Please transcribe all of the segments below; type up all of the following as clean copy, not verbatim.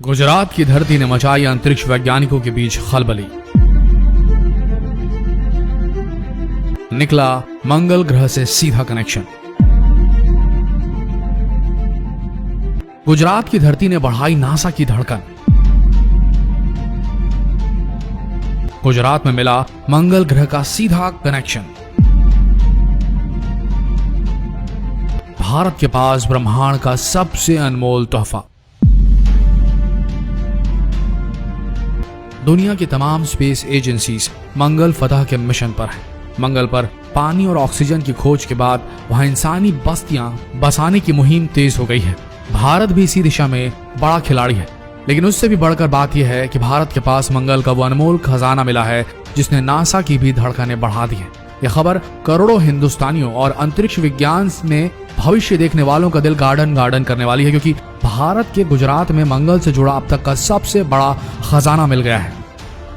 गुजरात की धरती ने मचाई अंतरिक्ष वैज्ञानिकों के बीच खलबली। निकला मंगल ग्रह से सीधा कनेक्शन। गुजरात की धरती ने बढ़ाई नासा की धड़कन। गुजरात में मिला मंगल ग्रह का सीधा कनेक्शन। भारत के पास ब्रह्मांड का सबसे अनमोल तोहफा। दुनिया की तमाम स्पेस एजेंसीज मंगल फतह के मिशन पर हैं। मंगल पर पानी और ऑक्सीजन की खोज के बाद वहां इंसानी बस्तियां बसाने की मुहिम तेज हो गई है। भारत भी इसी दिशा में बड़ा खिलाड़ी है, लेकिन उससे भी बढ़कर बात यह है कि भारत के पास मंगल का वो अनमोल खजाना मिला है जिसने नासा की भी धड़कनें बढ़ा दी है। यह खबर करोड़ों हिंदुस्तानियों और अंतरिक्ष विज्ञान में भविष्य देखने वालों का दिल गार्डन गार्डन करने वाली है, क्योंकि भारत के गुजरात में मंगल से जुड़ा अब तक का सबसे बड़ा खजाना मिल गया है,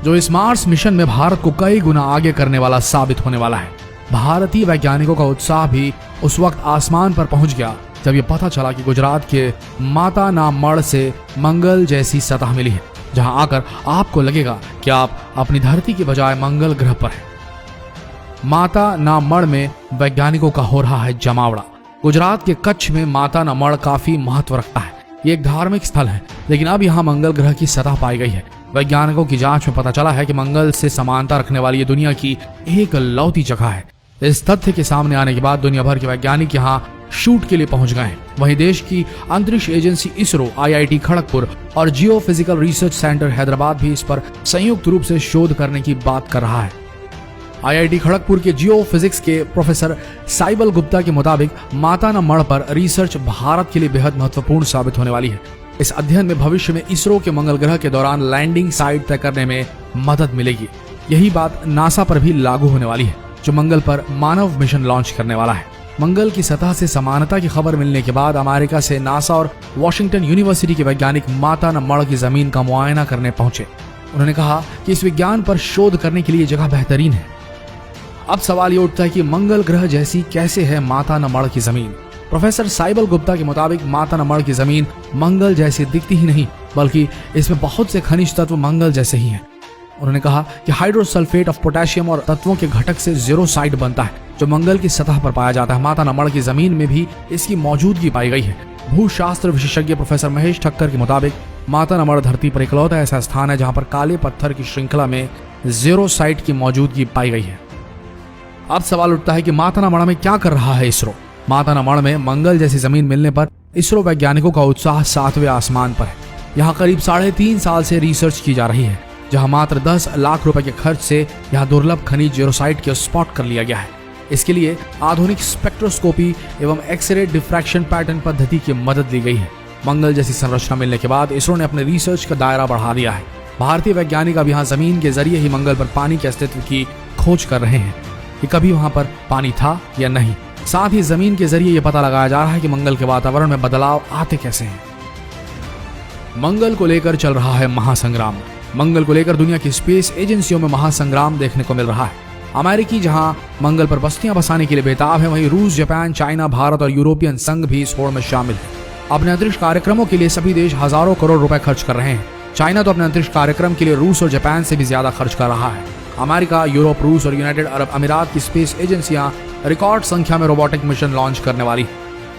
जो इस मार्स मिशन में भारत को कई गुना आगे करने वाला साबित होने वाला है। भारतीय वैज्ञानिकों का उत्साह भी उस वक्त आसमान पर पहुंच गया जब यह पता चला कि गुजरात के माता नाम मड़ से मंगल जैसी सतह मिली है, जहां आकर आपको लगेगा कि आप अपनी धरती के बजाय मंगल ग्रह पर हैं। माता नाम मड़ में वैज्ञानिकों का हो रहा है जमावड़ा। गुजरात के कच्छ में माता नाम मड़ काफी महत्व रखता है। ये एक धार्मिक स्थल है, लेकिन अब यहाँ मंगल ग्रह की सतह पाई गई है। वैज्ञानिकों की जांच में पता चला है कि मंगल से समानता रखने वाली ये दुनिया की एक लौती जगह है। इस तथ्य के सामने आने के बाद दुनिया भर के वैज्ञानिक यहाँ शूट के लिए पहुंच गए हैं। वहीं देश की अंतरिक्ष एजेंसी इसरो, IIT खड़गपुर और जियो फिजिकल रिसर्च सेंटर हैदराबाद भी इस पर संयुक्त रूप से शोध करने की बात कर रहा है। IIT खड़गपुर के जियो फिजिक्स के प्रोफेसर साइबल गुप्ता के मुताबिक माता नाम मड़ पर रिसर्च भारत के लिए बेहद महत्वपूर्ण साबित होने वाली है। इस अध्ययन में भविष्य में इसरो के मंगल ग्रह के दौरान लैंडिंग साइट तय करने में मदद मिलेगी। यही बात नासा पर भी लागू होने वाली है, जो मंगल पर मानव मिशन लॉन्च करने वाला है। मंगल की सतह से समानता की खबर मिलने के बाद अमेरिका से नासा और वॉशिंगटन यूनिवर्सिटी के वैज्ञानिक माता नाम मड़ की जमीन का मुआयना करने पहुंचे। उन्होंने कहा कि इस विज्ञान पर शोध करने के लिए जगह बेहतरीन है। अब सवाल ये उठता है कि मंगल ग्रह जैसी कैसे है माता नाम मड़ की जमीन। प्रोफेसर साइबल गुप्ता के मुताबिक माता नाम मड़ की जमीन मंगल जैसी दिखती ही नहीं, बल्कि इसमें बहुत से खनिज तत्व मंगल जैसे ही हैं। उन्होंने कहा कि हाइड्रोसल्फेट ऑफ पोटेशियम और तत्वों के घटक से जीरोसाइट बनता है, जो मंगल की सतह पर पाया जाता है। माता नाम मड़ की जमीन में भी इसकी मौजूदगी पाई गई है। भूशास्त्र विशेषज्ञ प्रोफेसर महेश ठक्कर के मुताबिक माता नाम मड़ धरती पर इकलौता ऐसा स्थान है जहां पर काले पत्थर की श्रृंखला में जीरोसाइट की मौजूदगी पाई गई है। अब सवाल उठता है कि माता नाम मड़ में क्या कर रहा है इसरो। माता नाम मड़ में मंगल जैसी जमीन मिलने पर इसरो वैज्ञानिकों का उत्साह 7वें आसमान पर है। यहाँ करीब 3.5 साल से रिसर्च की जा रही है, जहाँ मात्र 10 लाख रुपए के खर्च से यहाँ दुर्लभ खनिज जीरोसाइट को स्पॉट कर लिया गया है। इसके लिए आधुनिक स्पेक्ट्रोस्कोपी एवं एक्सरे डिफ्रैक्शन पैटर्न पद्धति की मदद ली गई है। मंगल जैसी संरचना मिलने के बाद इसरो ने अपने रिसर्च का दायरा बढ़ा दिया है। भारतीय वैज्ञानिक अब यहाँ जमीन के जरिए ही मंगल पर पानी के अस्तित्व की खोज कर रहे हैं कि कभी वहां पर पानी था या नहीं। साथ ही जमीन के जरिए यह पता लगाया जा रहा है कि मंगल के वातावरण में बदलाव आते कैसे हैं। मंगल को लेकर चल रहा है महासंग्राम। मंगल को लेकर दुनिया की स्पेस एजेंसियों में महासंग्राम देखने को मिल रहा है। अमेरिकी जहां मंगल पर बस्तियां बसाने के लिए बेताब है, वहीं रूस, जापान, चाइना, भारत और यूरोपियन संघ भी इस होड़ में शामिल है। अपने अंतरिक्ष कार्यक्रमों के लिए सभी देश हजारों करोड़ रुपए खर्च कर रहे हैं। चाइना तो अपने अंतरिक्ष कार्यक्रम के लिए रूस और जापान से भी ज्यादा खर्च कर रहा है। अमेरिका, यूरोप, रूस और यूनाइटेड अरब अमीरात की स्पेस एजेंसियां रिकॉर्ड संख्या में रोबोटिक मिशन लॉन्च करने वाली।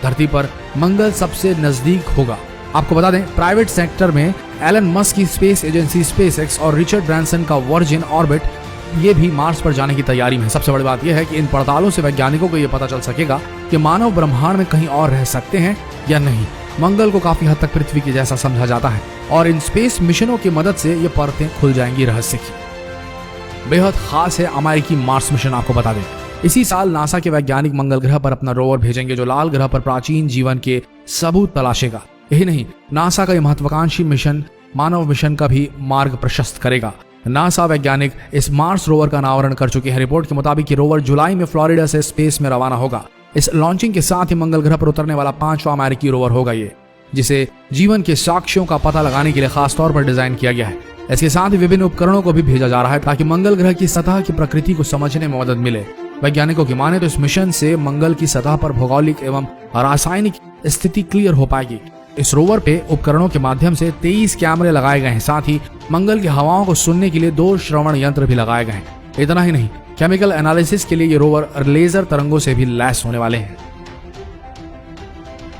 धरती पर मंगल सबसे नजदीक होगा। आपको बता दें, प्राइवेट सेक्टर में एलन मस्क की स्पेस एजेंसी स्पेसएक्स और रिचर्ड ब्रांसन का वर्जिन ऑर्बिट ये भी मार्स पर जाने की तैयारी में है। सबसे बड़ी बात यह है कि इन पड़तालों से वैज्ञानिकों को यह पता चल सकेगा कि मानव ब्रह्मांड में कहीं और रह सकते हैं या नहीं। मंगल को काफी हद तक पृथ्वी के जैसा समझा जाता है और इन स्पेस मिशनों की मदद से ये परतें खुल जाएंगी रहस्य की। बेहद खास है अमेरिकी मार्स मिशन। आपको बता दें, इसी साल नासा के वैज्ञानिक मंगल ग्रह पर अपना रोवर भेजेंगे, जो लाल ग्रह पर प्राचीन जीवन के सबूत तलाशेगा। यही नहीं, नासा का यह महत्वाकांक्षी मिशन मानव मिशन का भी मार्ग प्रशस्त करेगा। नासा वैज्ञानिक इस मार्स रोवर का अनावरण कर चुके हैं। रिपोर्ट के मुताबिक ये रोवर जुलाई में फ्लोरिडा से स्पेस में रवाना होगा। इस लॉन्चिंग के साथ ही मंगल ग्रह पर उतरने वाला 5वां अमेरिकी रोवर होगा ये, जिसे जीवन के साक्ष्यों का पता लगाने के लिए खास तौर पर डिजाइन किया गया है। इसके साथ ही विभिन्न उपकरणों को भी भेजा जा रहा है ताकि मंगल ग्रह की सतह की प्रकृति को समझने में मदद मिले। वैज्ञानिकों की माने तो इस मिशन से मंगल की सतह पर भौगोलिक एवं रासायनिक स्थिति क्लियर हो पाएगी। इस रोवर पे उपकरणों के माध्यम से 23 कैमरे लगाए गए हैं। साथ ही मंगल की हवाओं को सुनने के लिए 2 श्रवण यंत्र भी लगाए गए हैं। इतना ही नहीं, केमिकल एनालिसिस के लिए ये रोवर लेजर तरंगों से भी लैस होने वाले हैं।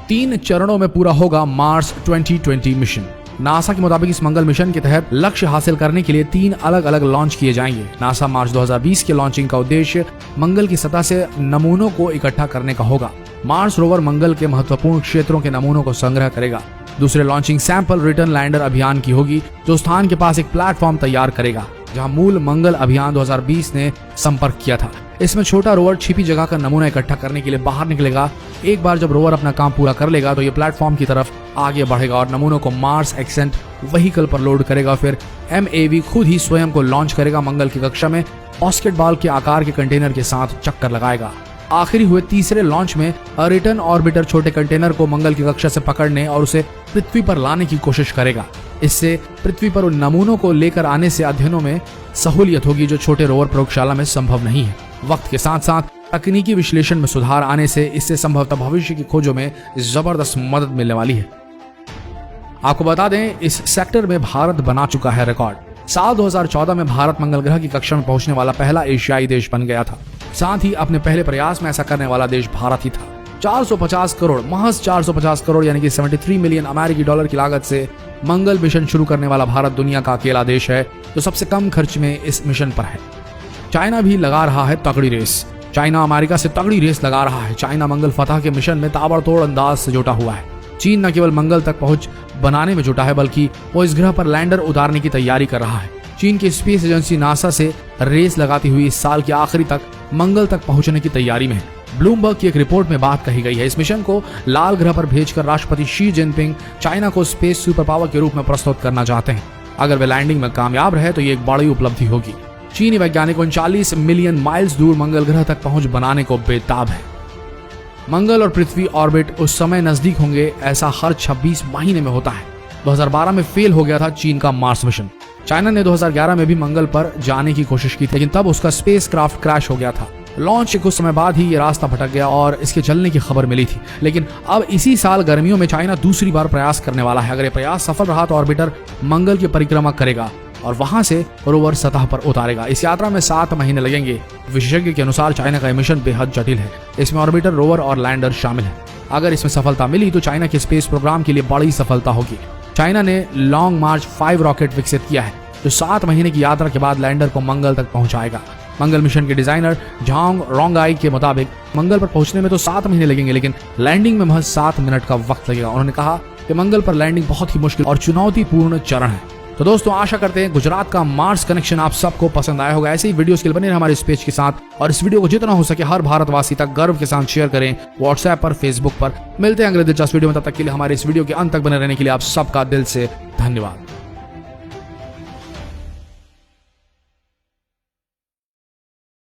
3 चरणों में पूरा होगा मार्स 2020 मिशन। नासा के मुताबिक इस मंगल मिशन के तहत लक्ष्य हासिल करने के लिए 3 अलग अलग लॉन्च किए जाएंगे। नासा मार्च 2020 के लॉन्चिंग का उद्देश्य मंगल की सतह से नमूनों को इकट्ठा करने का होगा। मार्स रोवर मंगल के महत्वपूर्ण क्षेत्रों के नमूनों को संग्रह करेगा। दूसरे लॉन्चिंग सैंपल रिटर्न लैंडर अभियान की होगी, जो स्थान के पास एक प्लेटफॉर्म तैयार करेगा जहां मूल मंगल अभियान 2020 ने संपर्क किया था। इसमें छोटा रोवर छिपी जगह का नमूना इकट्ठा करने के लिए बाहर निकलेगा। एक बार जब रोवर अपना काम पूरा कर लेगा तो ये प्लेटफॉर्म की तरफ आगे बढ़ेगा और नमूनों को मार्स एक्सेंट व्हीकल पर लोड करेगा। फिर MAV खुद ही स्वयं को लॉन्च करेगा। मंगल की कक्षा में बास्केटबॉल के आकार के कंटेनर के साथ चक्कर लगाएगा। आखिरी हुए तीसरे लॉन्च में रिटर्न ऑर्बिटर छोटे कंटेनर को मंगल की कक्षा से पकड़ने और उसे पृथ्वी पर लाने की कोशिश करेगा। इससे पृथ्वी पर उन नमूनों को लेकर आने से अध्ययनों में सहूलियत होगी जो छोटे रोवर प्रयोगशाला में संभव नहीं है। वक्त के साथ साथ तकनीकी विश्लेषण में सुधार आने से इससे संभवतः भविष्य की खोजों में जबरदस्त मदद मिलने वाली है। आपको बता दें, इस सेक्टर में भारत बना चुका है रिकॉर्ड। साल 2014 में भारत मंगल ग्रह की कक्षा में पहुंचने वाला पहला एशियाई देश बन गया था। साथ ही अपने पहले प्रयास में ऐसा करने वाला देश भारत ही था। 450 करोड़, महज 450 करोड़ यानी कि 73 मिलियन अमेरिकी डॉलर की लागत से मंगल मिशन शुरू करने वाला भारत दुनिया का अकेला देश है जो सबसे कम खर्च में इस मिशन पर है। चाइना भी लगा रहा है तगड़ी रेस। चाइना अमेरिका से तगड़ी रेस लगा रहा है। चाइना मंगल फतह के मिशन में ताबड़तोड़ अंदाज से जुटा हुआ है। चीन न केवल मंगल तक पहुंच बनाने में जुटा है, बल्कि वो इस ग्रह पर लैंडर उतारने की तैयारी कर रहा है। चीन की स्पेस एजेंसी नासा से रेस लगाती हुई इस साल के आखिरी तक मंगल तक पहुंचने की तैयारी में है। ब्लूमबर्ग की एक रिपोर्ट में बात कही गई है। इस मिशन को लाल ग्रह पर भेजकर राष्ट्रपति शी जिनपिंग चाइना को स्पेस सुपर पावर के रूप में प्रस्तुत करना चाहते हैं। अगर वे लैंडिंग में कामयाब रहे तो ये एक बड़ी उपलब्धि होगी। चीनी वैज्ञानिक 39 मिलियन माइल्स दूर मंगल ग्रह तक पहुंच बनाने को बेताब है। मंगल और पृथ्वी ऑर्बिट उस समय नजदीक होंगे, ऐसा हर 26 महीने में होता है। 2012 में फेल हो गया था चीन का मार्स मिशन। चाइना ने 2011 में भी मंगल पर जाने की कोशिश की थी, लेकिन तब उसका स्पेसक्राफ्ट क्रैश हो गया था। लॉन्च के कुछ समय बाद ही ये रास्ता भटक गया और इसके चलने की खबर मिली थी। लेकिन अब इसी साल गर्मियों में चाइना दूसरी बार प्रयास करने वाला है। अगर ये प्रयास सफल रहा तो ऑर्बिटर मंगल की परिक्रमा करेगा और वहां से रोवर सतह पर उतारेगा। इस यात्रा में 7 महीने लगेंगे। विशेषज्ञ के अनुसार चाइना का मिशन बेहद जटिल है। इसमें ऑर्बिटर, रोवर और लैंडर शामिल है। अगर इसमें सफलता मिली तो चाइना के स्पेस प्रोग्राम के लिए बड़ी सफलता होगी। चाइना ने लॉन्ग मार्च 5 रॉकेट विकसित किया है जो 7 महीने की यात्रा के बाद लैंडर को मंगल तक पहुंचाएगा। मंगल मिशन के डिजाइनर झांग रोंगाई के मुताबिक मंगल पर पहुंचने में तो 7 महीने लगेंगे, लेकिन लैंडिंग में महज 7 मिनट का वक्त लगेगा। उन्होंने कहा कि मंगल पर लैंडिंग बहुत ही मुश्किल और चुनौतीपूर्ण चरण है। तो दोस्तों, आशा करते हैं गुजरात का मार्स कनेक्शन आप सबको पसंद आया होगा। ऐसे ही वीडियोस के लिए बने रहे हमारे इस पेज के साथ और इस वीडियो को जितना हो सके हर भारतवासी तक गर्व के साथ शेयर करें, व्हाट्सएप पर, फेसबुक पर। मिलते हैं अगले दिलचस्प वीडियो में। तब तक के लिए हमारे इस वीडियो के अंत तक बने रहने के लिए आप सबका दिल से धन्यवाद।